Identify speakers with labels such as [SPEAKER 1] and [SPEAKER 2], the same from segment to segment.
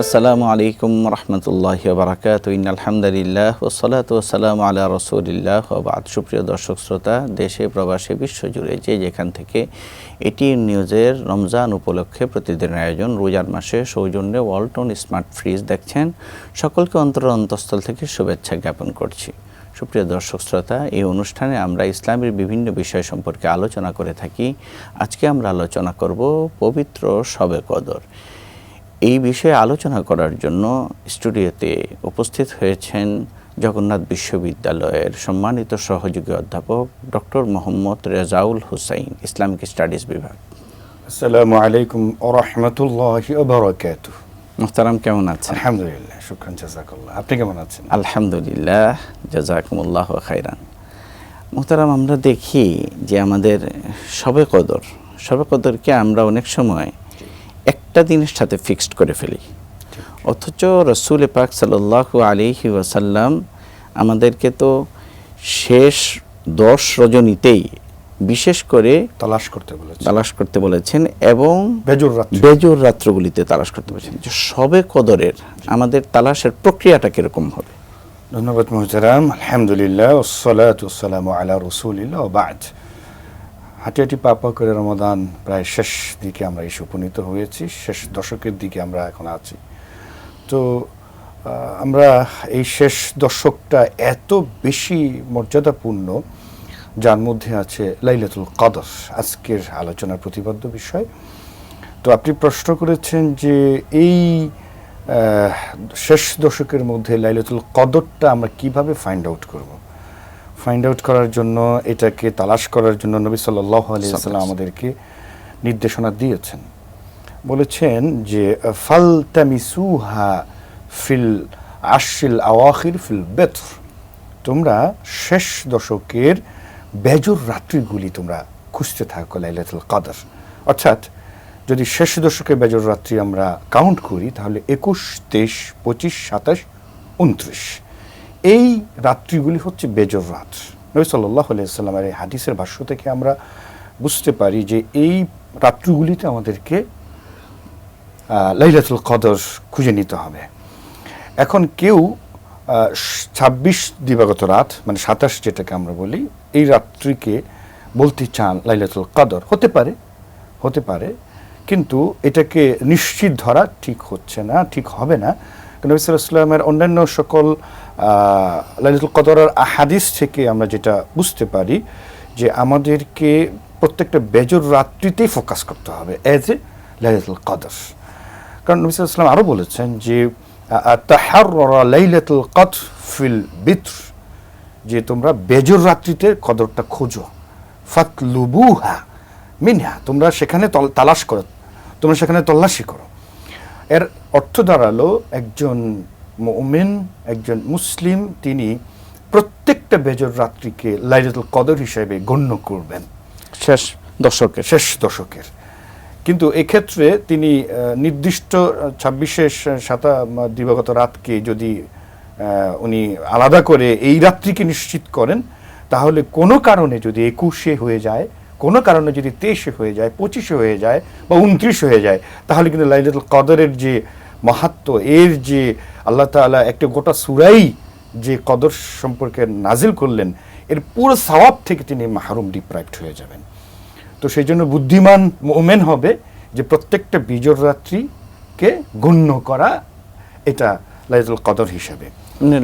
[SPEAKER 1] আসসালামু আলাইকুম রহমতুল্লাহি ওয়া বারাকাতুহু ইন্নাল হামদুলিল্লাহ ওয়াসসালাতু ওয়াসসালামু আলা রাসূলিল্লাহ ওয়া বা'দ। সুপ্রিয় দর্শক শ্রোতা, দেশে প্রবাসে বিশ্বজুড়ে যে যেখান থেকে এটি নিউজের রমজান উপলক্ষে প্রতিদিনের আয়োজন রোজার মাসে সৌজন্যে ওয়ালটন স্মার্ট ফ্রিজ দেখছেন, সকলকে অন্তঃস্থল থেকে শুভেচ্ছা জ্ঞাপন করছি। সুপ্রিয় দর্শক শ্রোতা, এই অনুষ্ঠানে আমরা ইসলামের বিভিন্ন বিষয় সম্পর্কে আলোচনা করে থাকি। আজকে আমরা আলোচনা করব পবিত্র শবে কদর। এই বিষয়ে আলোচনা করার জন্য স্টুডিওতে উপস্থিত হয়েছেন জগন্নাথ বিশ্ববিদ্যালয়ের সম্মানিত সহযোগী অধ্যাপক doctor Mohammad Rezaul Hussain, Islamic studies বিভাগ।
[SPEAKER 2] আসসালামু আলাইকুম ওয়া রাহমাতুল্লাহি ওয়া বারাকাতুহু।
[SPEAKER 1] মুহতারাম, কেমন আছেন?
[SPEAKER 2] আলহামদুলিল্লাহ, শুকরান, জাযাকাল্লাহ। আপনি কেমন আছেন?
[SPEAKER 1] আলহামদুলিল্লাহ, জাযাকুমুল্লাহু খাইরান। মুহতারাম, আমরা দেখি যে আমাদের শবে কদরকে আমরা অনেক সময় একটা দিনের সাথে ফিক্সড করে ফেলি, অথচ রাসূল পাক সাল্লাল্লাহু আলাইহি ওয়াসাল্লাম আমাদেরকে তো শেষ 10 রজনীতেই বিশেষ করে তালাশ করতে বলেছেন এবং বেজর রাত্রগুলিতে তালাশ করতে বলেছেন। যে শবে কদরের আমাদের তালাশের প্রক্রিয়াটা কিরকম হবে?
[SPEAKER 2] ধন্যবাদ মুহতারাম। আলহামদুলিল্লাহ, ওয়াসসালাতু ওয়াসসালামু আলা রাসূলিল্লাহ ওয়া বা'দ। হাঁটি পাপা করে রমাদান প্রায় শেষ দিকে আমরা এসে উপনীত হয়েছি, শেষ দশকের দিকে আমরা এখন আছি। তো আমরা এই শেষ দশকটা এত বেশি মর্যাদাপূর্ণ, যার মধ্যে আছে লাইলাতুল কদর, আজকের আলোচনার প্রতিপাদ্য বিষয়। তো আপনি প্রশ্ন করেছেন যে এই শেষ দশকের মধ্যে লাইলাতুল কদরটা আমরা কিভাবে ফাইন্ড আউট করার জন্য, এটাকে তালাশ করার জন্য নবী সাল্লাল্লাহু আলাইহি ওয়াসাল্লাম আমাদেরকে নির্দেশনা দিয়েছেন। বলেছেন যে ফালতামিসুহা ফিল আশরিল আওয়াখির ফিল বিত্র, তোমরা শেষ দশকের বেজর রাত্রিগুলি তোমরা খুঁজতে থাকো লাইলাতুল কদর। অর্থাৎ যদি শেষ দশকের বেজর রাত্রি আমরা কাউন্ট করি তাহলে 21, 23, 25, 27, 29 এই রাত্রিগুলি হচ্ছে বেজর রাত। নবী সাল্লাল্লাহু আলাইহি ওয়াসাল্লামের এই হাদিসের ভাষ্য থেকে আমরা বুঝতে পারি যে এই রাত্রিগুলিতে আমাদেরকে লাইলাতুল কদর খুঁজে নিতে হবে। এখন কেউ 26 দিবাগত রাত, মানে 27 যেটাকে আমরা বলি, এই রাত্রিকে বলতে চান লাইলাতুল কদর। হতে পারে, কিন্তু এটাকে নিশ্চিত ধরা ঠিক হচ্ছে না, ঠিক হবে না। নবী সাল্লাল্লাহু আলাইহি ওয়াসাল্লামের অন্যান্য সকল লাইলাতুল কদরের আহাদিস থেকে আমরা যেটা বুঝতে পারি যে আমাদেরকে প্রত্যেকটা বেজর রাত্রিতেই ফোকাস করতে হবে এজ এ লাইলাতুল কদর। কারণ নবী সাল্লাল্লাহু আলাইহি ওয়াসাল্লাম আরও বলেছেন যে তাহাররা লাইলাতুল কদর ফিল বিত্র, যে তোমরা বেজর রাত্রিতে কদরটা খোঁজো। ফাতলুবুহা মিনহা, তোমরা সেখানে তালাশ করো, তোমরা সেখানে তল্লাশি করো। এর অর্থ দাঁড়ালো একজন মুমিন, একজন মুসলিম, তিনি প্রত্যেকটা বেজর রাত্রিকে লাইলাতুল কদর হিসেবে গণ্য করবেন
[SPEAKER 1] শেষ দশকের। কিন্তু এক্ষেত্রে তিনি নির্দিষ্ট 26 দিবাগত রাতকে যদি উনি আলাদা করে এই রাত্রিকে নিশ্চিত করেন, তাহলে কোনো কারণে যদি 21 হয়ে যায়, কোনো কারণে যদি 23 হয়ে যায়, 25 হয়ে যায় বা 29 হয়ে যায়, তাহলে কিন্তু লাইলাতুল কদরের যে মাহাত্ম্য, এর যে আল্লাহ তাআলা একটা গোটা সূরাই যে কদর সম্পর্কে নাজিল করলেন, এর পুরো সওয়াব থেকে তিনি মাহরুম, ডিপ্রাইভড হয়ে যাবেন। তো সেই জন্য বুদ্ধিমান মুমিন হবে যে প্রত্যেকটা বিজর রাত্রিকে গণ্য করা এটা লাইলাতুল কদর হিসেবে।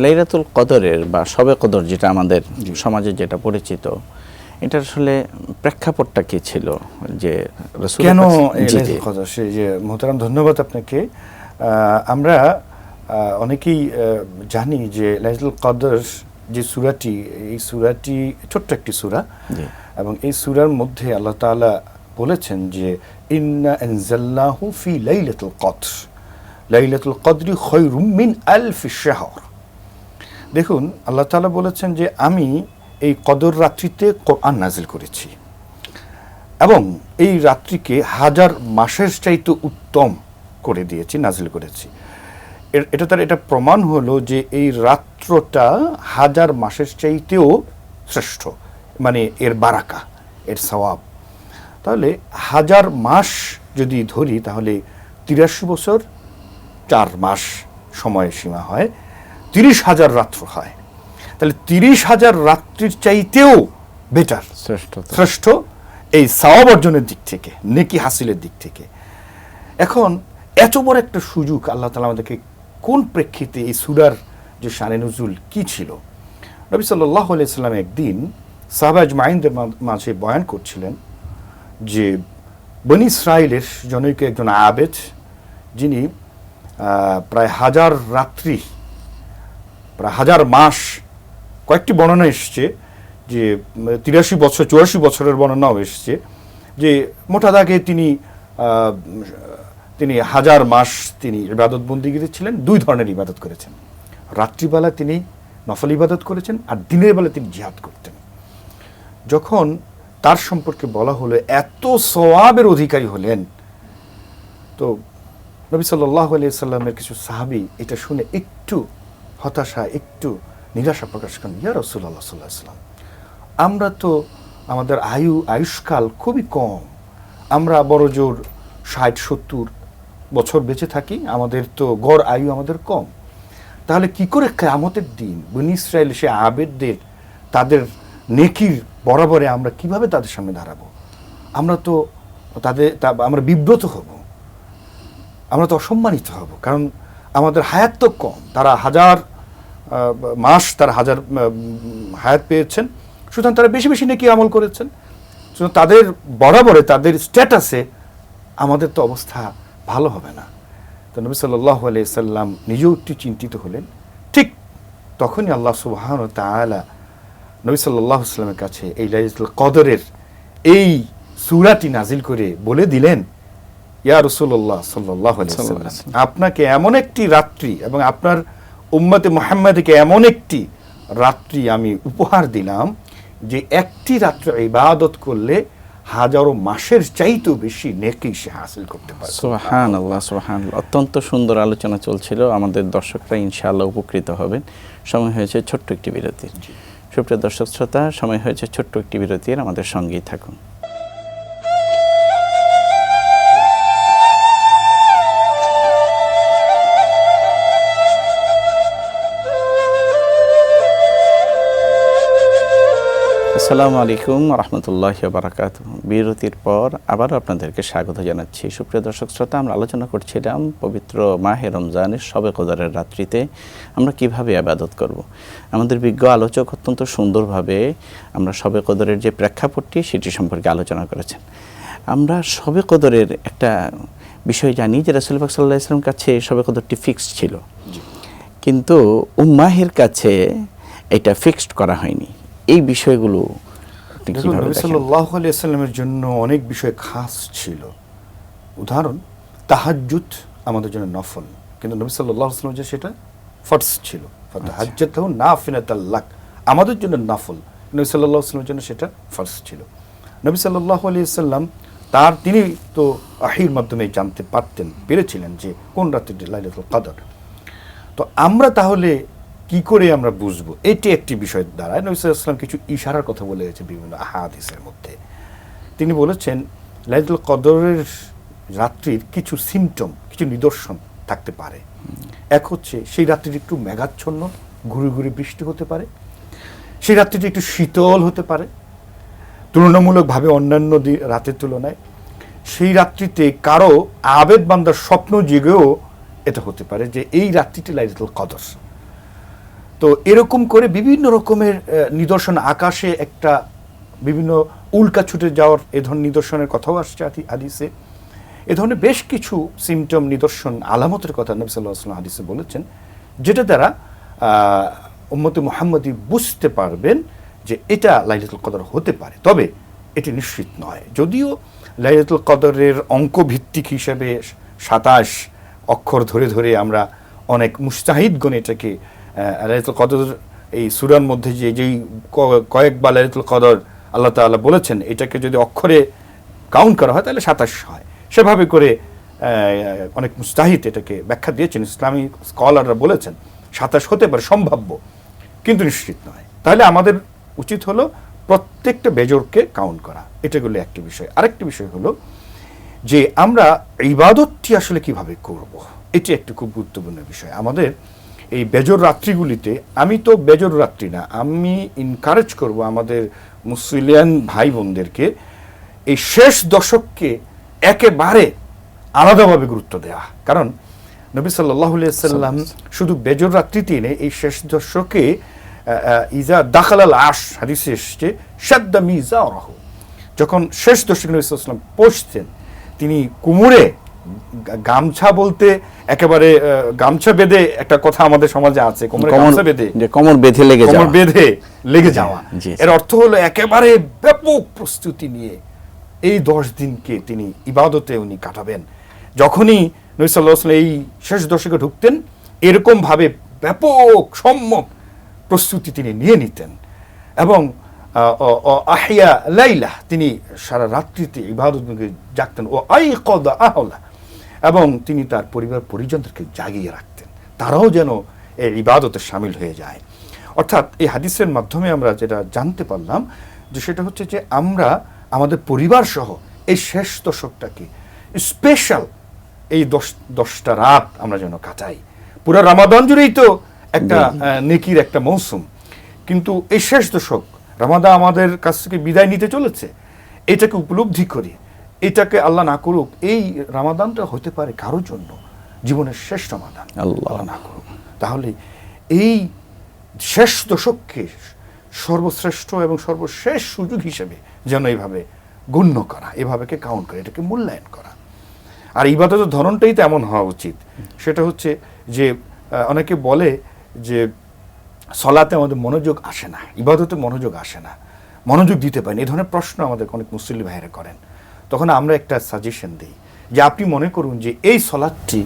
[SPEAKER 1] লাইলাতুল কদরের বা শবে কদর যেটা আমাদের সমাজে যেটা পরিচিত, এটা আসলে প্রেক্ষাপটটা কি ছিল? যে
[SPEAKER 2] কেন লাইলাতুল কদর? সেই যে মুহতারাম, ধন্যবাদ আপনাকে। আমরা অনেকেই জানি যে লাইলাতুল কদর যে সূরাটি, এই সূরাটি ছোট্ট একটি সূরা, এবং এই সূরার মধ্যে আল্লাহ তাআলা বলেছেন যে ইন্না আনজালনাহু ফি লাইলাতুল কদর, লাইলাতুল কদরি খায়রুম মিন আলফি শাহর। দেখুন, আল্লাহ তাআলা বলেছেন যে আমি এই কদর রাত্রিতে কোরআন নাজিল করেছি এবং এই রাত্রিকে 1000 মাসের চাইতে উত্তম করে দিয়েছি, নাজিল করেছি। এটা প্রমাণ হলো যে এই রাত্রটা 1000 মাসের চাইতেও শ্রেষ্ঠ, মানে এর বারাকা, এর সওয়াব। তাহলে 1000 মাস যদি ধরি তাহলে 83 বছর
[SPEAKER 1] 4 মাস সময়সীমা হয়, 30,000 রাত্র হয়। তাহলে 30,000 রাত্রির চাইতেও বেটার, শ্রেষ্ঠ এই সওয়াব অর্জনের দিক থেকে, নেকি হাসিলের দিক থেকে। এখন এত বড় একটা সুযোগ আল্লাহ তাআলা আমাদেরকে কোন প্রেক্ষিতে, এই সূরার যে শানে নুজুল কি ছিল? নবী সাল্লাল্লাহু আলাইহি সাল্লাম একদিন সাহাবা আজমাইনদের মাঝে বয়ান করছিলেন যে বনী ইসরাইলের জনৈক একজন আবেদ, যিনি প্রায় 1000 রাত্রি, প্রায় 1000 মাস, কয়েকটি বর্ণনা এসছে যে 83 বছর, 84 বছরের বর্ণনাও এসছে যে মোটা দাগে তিনি 1000 মাস তিনি ইবাদত বন্দিগিতে ছিলেন। 2 ধরনের ইবাদত করেছেন। রাত্রিবেলা তিনি নফল ইবাদত করেছেন, আর দিনের বেলা তিনি জিহাদ করতেন। যখন তার সম্পর্কে বলা হলো এত সওয়াবের অধিকারী হলেন, তো নবী সাল্লাল্লাহু আলাইহি সাল্লামের কিছু সাহাবী এটা শুনে একটু হতাশা, একটু নিরাশা প্রকাশ করেন। ইয়া রাসূলুল্লাহ সাল্লাল্লাহু আলাইহি সাল্লাম, আমরা তো আমাদের আয়ুষ্কাল খুবই কম, আমরা বড় জোর 60-70 বছর বেঁচে থাকি, আমাদের তো গড় আয়ু আমাদের কম। তাহলে কি করে কিয়ামতের দিন বনী ইসরাইল সে আবেদদের তাদের নেকির বরাবরে আমরা কিভাবে তাদের সামনে দাঁড়াবো? আমরা তো আমরা বিব্রত হব, আমরা তো অসম্মানিত হব, কারণ আমাদের হায়াত তো কম। তারা 1000 মাস, তারা 1000 হায়াত পেয়েছেন, সুতরাং তারা বেশি বেশি নেকি আমল করেছেন। সুতরাং তাদের বরাবরে, তাদের স্ট্যাটাসে আমাদের তো অবস্থা ভালো হবে না। তো নবী সাল্লাল্লাহু আলাইহি সাল্লাম নিজেও একটু চিন্তিত হলেন। ঠিক তখনই আল্লাহ সুবহানাহু ওয়া তাআলা নবী সাল্লাল্লাহু আলাইহি সাল্লামের কাছে এই লাইলাতুল কদরের এই সূরাটি নাজিল করে বলে দিলেন, ইয়া রাসূলুল্লাহ সাল্লাল্লাহু আলাইহি ওয়াসাল্লাম, আপনাকে এমন একটি রাত্রি এবং আপনার উম্মতে মুহাম্মাদকে এমন একটি রাত্রি আমি উপহার দিলাম যে একটি রাত্রে ইবাদত করলে 1000 মাসের চাইতেও বেশি নেকি সে হাসিল করতে পারে।
[SPEAKER 3] সুবহানাল্লাহ, সুবহানাল্লাহ। অত্যন্ত সুন্দর আলোচনা চলছিল, আমাদের দর্শকরা ইনশাআল্লাহ উপকৃত হবেন। সময় হয়েছে ছোট্ট একটি বিরতির। সুপ্রিয় দর্শক শ্রোতা, সময় হয়েছে ছোট্ট একটি বিরতির, আমাদের সঙ্গেই থাকুন। আসসালামু আলাইকুম রহমতুল্লাহি ওয়া বারাকাতুহু। বিরতির পর আবার আপনাদেরকে স্বাগত জানাচ্ছি। সুপ্রিয় দর্শক শ্রোতা, আমরা আলোচনা করছিলাম পবিত্র মাহে রমজানের শবে কদরের রাত্রিতে আমরা কিভাবে ইবাদত করব। আমাদের বিজ্ঞ আলোচক অত্যন্ত সুন্দরভাবে আমরা শবে কদরের যে প্রেক্ষাপটটি সেটি সম্পর্কে আলোচনা করেছেন। আমরা শবে কদরের একটা বিষয় জানি যে রাসূল পাক সাল্লাল্লাহু আলাইহি ওয়াসাল্লামের কাছে শবে কদরটি ফিক্সড ছিল, কিন্তু উম্মাহের কাছে এটা ফিক্সড করা হয়নি। এই বিষয়গুলো
[SPEAKER 1] নবী সাল্লাল্লাহু আলাইহি ওয়াসাল্লামের জন্য অনেক বিষয় খাস ছিল। উদাহরণ, তাহাজ্জুদ আমাদের জন্য নফল, কিন্তু নবী সাল্লাল্লাহু আলাইহি ওয়াসাল্লামের সেটা ফরজ ছিল। ফাতাহাজ্জাতহু নাফিলাতাল লাক, আমাদের জন্য নফল, নবী সাল্লাল্লাহু আলাইহি ওয়াসাল্লামের জন্য সেটা ফরজ ছিল। নবী সাল্লাল্লাহু আলাইহি ওয়াসাল্লাম তিনি তো ওহীর মাধ্যমে জানতে পেরেছিলেন যে কোন রাত্রিটি লাইলাতুল কদর। তো আমরা তাহলে কি করে আমরা বুঝবো? এটি একটি বিষয় দাঁড়ায়। নবী সাল্লাল্লাহু আলাইহি ওয়াসাল্লাম কিছু ইশারার কথা বলে গেছে বিভিন্ন আহাদিসের মধ্যে। তিনি বলেছেন লাইলাতুল কদরের রাত্রির কিছু সিমটম, কিছু নিদর্শন থাকতে পারে। এক হচ্ছে সেই রাত্রিটি একটু মেঘাচ্ছন্ন, ঘুরে ঘুরে বৃষ্টি হতে পারে। সেই রাত্রিটি একটু শীতল হতে পারে তুলনামূলকভাবে অন্যান্য রাতের তুলনায়। সেই রাত্রিতে কারো আবেদ বান্দার স্বপ্ন জেগেও এটা হতে পারে যে এই রাত্রিটি লাইলাতুল কদর। তো এরকম করে বিভিন্ন রকমের নিদর্শন, আকাশে একটা বিভিন্ন উল্কা ছুটে যাওয়ার এ ধরনের নিদর্শনের কথাও আসছে হাদিসে। এ ধরনের বেশ কিছু সিমটম, নিদর্শন, আলামতের কথা নবী সাল্লাল্লাহু আলাইহি ওয়াসাল্লাম হাদিসে বলেছেন, যেটা দ্বারা উম্মতে মুহাম্মদী বুঝতে পারবেন যে এটা লাইলাতুল কদর হতে পারে। তবে এটি নিশ্চিত নয়। যদিও লাইলাতুল কদরের অঙ্ক ভিত্তিক হিসেবে 27 অক্ষর ধরে ধরে আমরা অনেক মুস্তাহিদগণ এটাকে লাইলাতুল কদর এই সূরার মধ্যে যেই কয়েকবার লাইলাতুল কদর আল্লাহ তাআলা বলেছেন, এটাকে যদি অক্ষরে কাউন্ট করা হয় তাহলে 27 হয়। সেভাবে করে অনেক মুস্তাহিদ এটাকে ব্যাখ্যা দিয়েছেন। ইসলামী স্কলাররা বলেছেন 27 হতে পারে, সম্ভাব্য, কিন্তু নিশ্চিত নয়। তাহলে আমাদের উচিত হলো প্রত্যেকটা বেজোরকে কাউন্ট করা। এটা হলো একটি বিষয়। আরেকটি বিষয় হলো যে আমরা ইবাদতটি আসলে কিভাবে করব। এটি একটি খুব গুরুত্বপূর্ণ বিষয়। আমাদের এই বেজর রাত্রিগুলিতে, আমি তো বেজর রাত্রি না, আমি এনকারেজ করব আমাদের মুসলিয়ান ভাই বোনদেরকে এই শেষ দশককে একেবারে আলাদাভাবে গুরুত্ব দেওয়া। কারণ নবী সাল্লাল্লাহু আলাইহি সাল্লাম শুধু বেজর রাত্রিতেই নেই, এই শেষ দশকে ইজা দাখালাল আশ হাদিসে এসছে শাদ্দা মিজারাহু, যখন শেষ দশকে নবী সাল্লাল্লাহু আলাইহি ওয়াসাল্লাম পৌঁছতেন, তিনি কোমরে গামছা বলতে একেবারে গামছা বেঁধে, একটা কথা আমাদের সমাজে আছে, কোমরে গামছা বেঁধে,
[SPEAKER 3] কোমর বেঁধে
[SPEAKER 1] লেগে যাওয়া, এর অর্থ হলো একেবারে ব্যাপক প্রস্তুতি নিয়ে এই 10 দিনকে তিনি ইবাদতে উনি কাটাবেন। যখনই নবী সাল্লাল্লাহু আলাইহি ওয়াসাল্লাম এই শেষ দশকে ঢুকতেন, এরকম ভাবে ব্যাপক সম্যক প্রস্তুতি তিনি নিয়ে নিতেন এবং আহিয়া লাইলা, তিনি সারা রাত্রিতে ইবাদত জাগতেন, ও আইকাদা আহলা, এবং তিনি তার পরিবার পরিজনদেরকে জাগিয়ে রাখতেন, তারাও যেন এই ইবাদতে শামিল হয়ে যায়। অর্থাৎ এই হাদিসের মাধ্যমে আমরা যেটা জানতে পারলাম যে সেটা হচ্ছে যে আমরা আমাদের পরিবার সহ এই শেষ দশকটাকে স্পেশাল এই 10টা রাত আমরা যেন কাটাই। পুরো রমাদান জুড়েই তো একটা নেকির একটা মৌসুম, কিন্তু এই শেষ দশক রমাদান আমাদের কাছ থেকে বিদায় নিতে চলেছে, এটাকে উপলব্ধি করি, এটাকে আল্লাহ না করুক এই রমাদানটা হতে পারে কারোর জন্য জীবনের শেষ রমাদান, আল্লাহ না করুক। তাহলে এই শেষ দশককে সর্বশ্রেষ্ঠ এবং সর্বশেষ সুযোগ হিসেবে যেন এইভাবে গণ্য করা, এভাবে কাউন্ট করা, এটাকে মূল্যায়ন করা। আর ইবাদতের ধরনটাই তো এমন হওয়া উচিত, সেটা হচ্ছে যে অনেকে বলে যে সলাতে আমাদের মনোযোগ আসে না, ইবাদতে মনোযোগ আসে না, মনোযোগ দিতে পারেন, এই ধরনের প্রশ্ন আমাদের অনেক মুসলিম ভাইয়েরা করেন। তখন আমরা একটা সাজেশন দিই যে আপনি মনে করুন যে এই সলাৎটি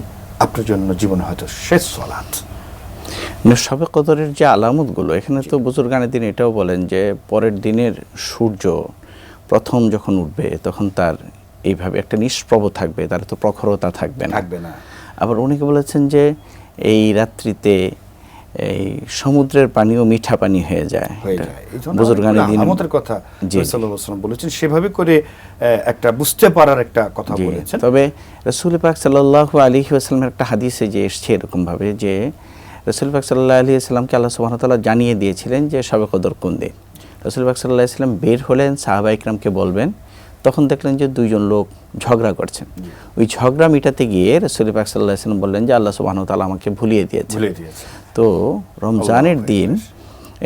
[SPEAKER 1] আপনার জন্য জীবনে হয়তো শেষ সলাৎ।
[SPEAKER 3] শবে কদরের যে আলামতগুলো, এখানে তো বুজুর্গানে দিন এটাও বলেন যে পরের দিনের সূর্য প্রথম যখন উঠবে তখন তার এইভাবে একটা নিষ্প্রভ থাকবে, তার তো প্রখরতা থাকবে না। আবার অনেকে বলেছেন যে এই রাত্রিতে এই সমুদ্রের পানিও মিঠা পানি হয়ে যায়। বুজুর্গানে দিন আমাদের কথা
[SPEAKER 1] সাল্লাল্লাহু আলাইহি ওয়াসাল্লাম বলেছেন, সেভাবে করে একটা বুঝতে পারার একটা কথা বলেছেন।
[SPEAKER 3] তবে রাসূল পাক সাল্লাল্লাহু আলাইহি ওয়াসাল্লামের একটা হাদিসে যে এসেছে এরকম ভাবে যে রাসূল পাক সাল্লাল্লাহু আলাইহি ওয়াসাল্লামকে আল্লাহ সুবহানাহু ওয়া তাআলা জানিয়ে দিয়েছিলেন যে শবে কদর কোন দিন। রাসূল পাক সাল্লাল্লাহু আলাইহি ওয়াসাল্লাম বের হলেন, সাহাবা ইকরামকে বলবেন, তখন দেখলেন যে 2জন লোক ঝগড়া করছেন। ওই ঝগড়া মিটাতে গিয়ে রাসূল পাক সাল্লাল্লাহু আলাইহি ওয়াসাল্লাম বললেন যে আল্লাহ সুবহানাহু ওয়া তাআলা আমাকে ভুলিয়ে দিয়েছে। তো রমজানের দিন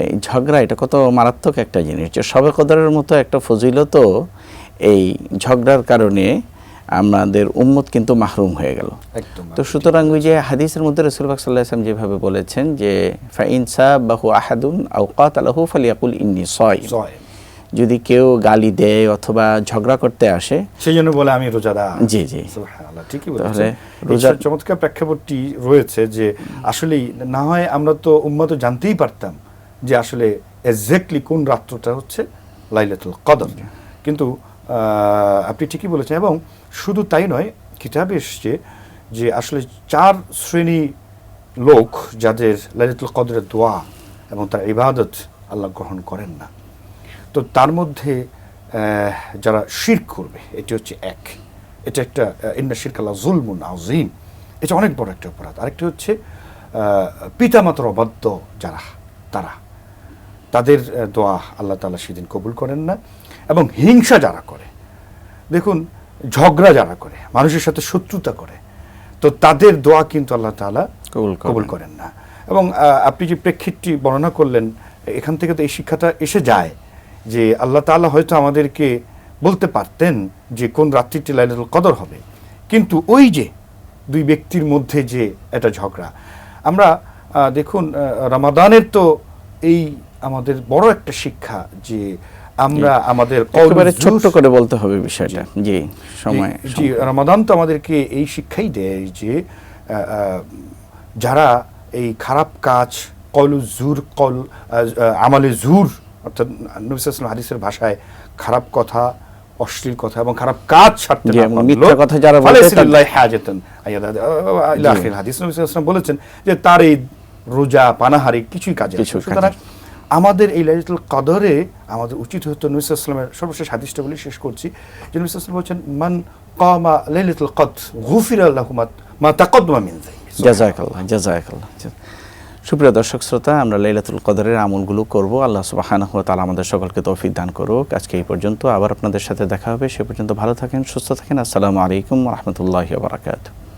[SPEAKER 3] এই ঝগড়া, এটা কত মারাত্মক একটা জিনিস, যে শবে কদরের মতো একটা ফজিলত এই ঝগড়ার কারণে আমাদের উম্মত কিন্তু মাহরুম হয়ে গেল। তো সুতরাং ওই যে হাদিসের মধ্যে রাসূল পাক সাল্লাল্লাহু আলাইহি ওয়াসাল্লাম যেভাবে বলেছেন যে ফাইন সাবাহু আহাদুন আও কাতালাহু ফালিয়াকুল ইন্নী সাইম, যদি কেউ গালি দেয় অথবা ঝগড়া করতে আসে
[SPEAKER 1] সেই জন্য বলে আমি রোজাদার।
[SPEAKER 3] জি
[SPEAKER 1] সুবহানাল্লাহ, ঠিকই বলেছেন। রোজার চমৎকার প্রেক্ষাপটটি রয়েছে যে আসলে না হয় আমরা তো উম্মত জানতেই পারতাম যে আসলে এক্স্যাক্টলি কোন রাত্রটা হচ্ছে লাইলাতুল কদর, কিন্তু আপনি ঠিকই বলেছেন। এবং শুধু তাই নয়, কিতাবে এসছে যে আসলে 4 শ্রেণী লোক যাদের লাইলাতুল কদরের দোয়া এবং তার ইবাদত আল্লাহ গ্রহণ করেন না। তো তার মধ্যে যারা শিরক করবে, এটি হচ্ছে এক, এটা একটা ইন্না শিরকা লাযুলমুন আযীম, এটা অনেক বড় একটা অপরাধ। আরেকটি হচ্ছে পিতামাতার অবাধ্য যারা, তাদের দোয়া আল্লাহ তাআলা সেদিন কবুল করেন না। এবং হিংসা যারা করে, দেখুন ঝগড়া যারা করে, মানুষের সাথে শত্রুতা করে, তো তাদের দোয়া কিন্তু আল্লাহ তাআলা কবুল করেন না। এবং আপনি যে প্রেক্ষিতটি বর্ণনা করলেন, এখান থেকে তো এই শিক্ষাটা এসে যায় যে আল্লাহ তাআলা হয়তো আমাদেরকে বলতে পারতেন যে কোন রাত্রিটি লাইলাতুল কদর হবে, কিন্তু ওই যে 2 ব্যক্তির মধ্যে যে একটা ঝগড়া, আমরা দেখুন রমাদানের তো এই আমাদের বড় একটা শিক্ষা যে আমরা আমাদের
[SPEAKER 3] একেবারে ছোট্ট করে বলতে হবে বিষয়টা। জি, সময়
[SPEAKER 1] জি, রমাদান তো আমাদেরকে এই শিক্ষাই দেয় যে যারা এই খারাপ কাজ, কওলু জুর, আমালে জুর, অর্থাৎ নবী সাল্লাল্লাহু আলাইহি ওয়াসাল্লাম হাদিসের ভাষায় খারাপ কথা, অশ্লীল কথা এবং খারাপ কাজ ছাড়তে না পারলো,
[SPEAKER 3] মিথ্যা কথা যারা বলে
[SPEAKER 1] ফালাইসালিল্লাহি হাজাতান আয়াদা ইলা আখির হাদিস। নবী সাল্লাল্লাহু আলাইহি ওয়াসাল্লাম বলেছেন যে তার এই রোজা, পানাহারি কিছুই কাজে আসে না। সুতরাং আমাদের এই লাইলাতুল কদরে আমাদের উচিত হতো, নবী সাল্লাল্লাহু আলাইহি ওয়াসাল্লামের সর্বশেষ হাদিসটা বলে শেষ করছি, যে নবী সাল্লাল্লাহু আলাইহি ওয়াসাল্লাম বলেছেন মান কামা লাইলাতুল কদর গুফিরা লাহু মা তাকদ্দামা মিন যানবি।
[SPEAKER 3] জাযাকাল্লাহ, জাযাকাল্লাহ। সুপ্রিয় দর্শক শ্রোতা, আমরা লাইলাতুল কদরের আমলগুলো করব। আল্লাহ সুবহানাহু ওয়া তাআলা আমাদের সকলকে তৌফিক দান করুক। আজকে এই পর্যন্ত, আবার আপনাদের সাথে দেখা হবে। সে পর্যন্ত ভালো থাকেন, সুস্থ থাকেন। আসসালামু আলাইকুম ওয়া রাহমাতুল্লাহি ওয়া বারাকাতুহু।